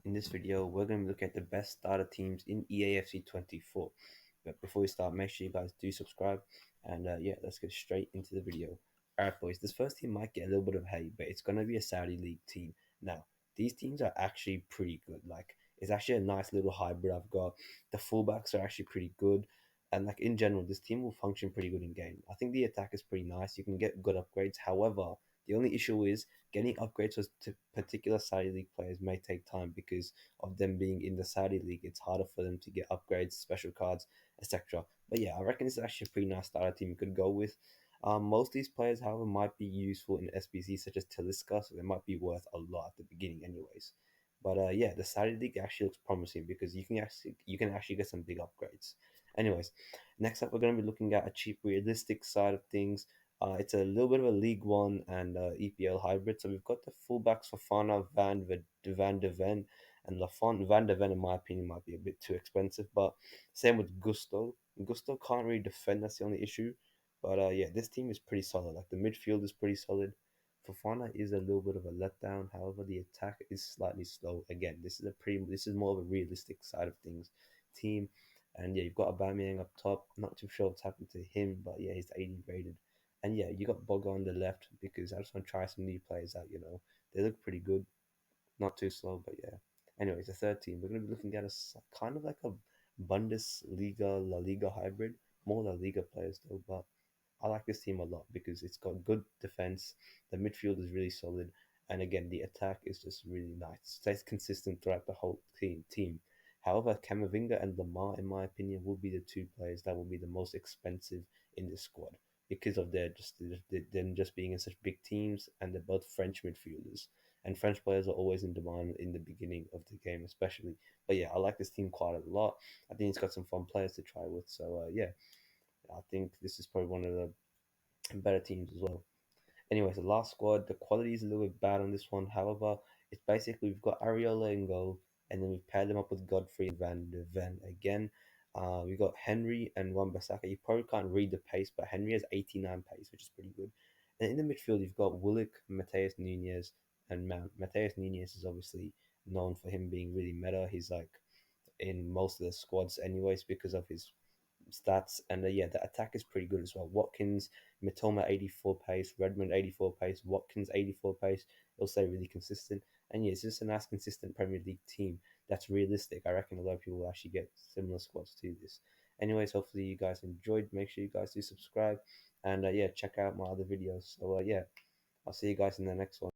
In this video, we're going to look at the best starter teams in EAFC 24. But before we start, make sure you guys do subscribe. And yeah, let's get straight into the video. Alright, boys, this first team might get a little bit of hate, but it's going to be a Saudi League team. Now, these teams are actually pretty good. Like, it's actually a nice little hybrid I've got. The fullbacks are actually pretty good. And like in general, this team will function pretty good in game. I think the attack is pretty nice. You can get good upgrades. However, the only issue is getting upgrades to particular Saudi League players may take time because of them being in the Saudi League. It's harder for them to get upgrades, special cards, etc. But yeah, I reckon it's actually a pretty nice starter team you could go with. Most of these players, however, might be useful in SBC such as Taliska, so they might be worth a lot at the beginning, anyways. But yeah, the Saudi League actually looks promising because you can actually get some big upgrades. Anyways, next up we're going to be looking at a cheap, realistic side of things. It's a little bit of a League One and EPL hybrid. So we've got the fullbacks for Fana, Van de Ven, and Lafont. Van de Ven, in my opinion, might be a bit too expensive. But same with Gusto. Gusto can't really defend. That's the only issue. But yeah, this team is pretty solid. Like the midfield is pretty solid. Fofana is a little bit of a letdown. However, the attack is slightly slow. Again, this is more of a realistic side of things team. And yeah, you've got Aubameyang up top. Not too sure what's happened to him, but yeah, he's 80 rated. And yeah, you got Bogga on the left because I just want to try some new players out. They look pretty good, not too slow, but yeah. Anyways, the third team we're gonna be looking at is kind of like a Bundesliga La Liga hybrid, more La Liga players though. But I like this team a lot because it's got good defense. The midfield is really solid, and again, the attack is just really nice. It stays consistent throughout the whole team. However, Camavinga and Lamar, in my opinion, will be the two players that will be the most expensive in this squad because of them just being in such big teams, and they're both French midfielders. And French players are always in demand in the beginning of the game, especially. But yeah, I like this team quite a lot. I think it's got some fun players to try with. So yeah, I think this is probably one of the better teams as well. Anyways, the last squad, the quality is a little bit bad on this one. However, it's basically we've got Ariola in goal, and then we've paired them up with Godfrey and Van de Ven again. We got Henry and Wan-Bissaka. You probably can't read the pace, but Henry has 89 pace, which is pretty good. And in the midfield, you've got Willock, Mateus Nunez, and Mount. Mateus Nunez is obviously known for him being really meta. He's like in most of the squads, anyways, because of his stats. And yeah, the attack is pretty good as well. Watkins, Mitoma 84 pace, Redmond 84 pace, Watkins 84 pace. It'll stay really consistent. And yeah, it's just a nice, consistent Premier League team that's realistic. I reckon a lot of people will actually get similar squads to this. Anyways, hopefully you guys enjoyed. Make sure you guys do subscribe. And yeah, check out my other videos. So yeah, I'll see you guys in the next one.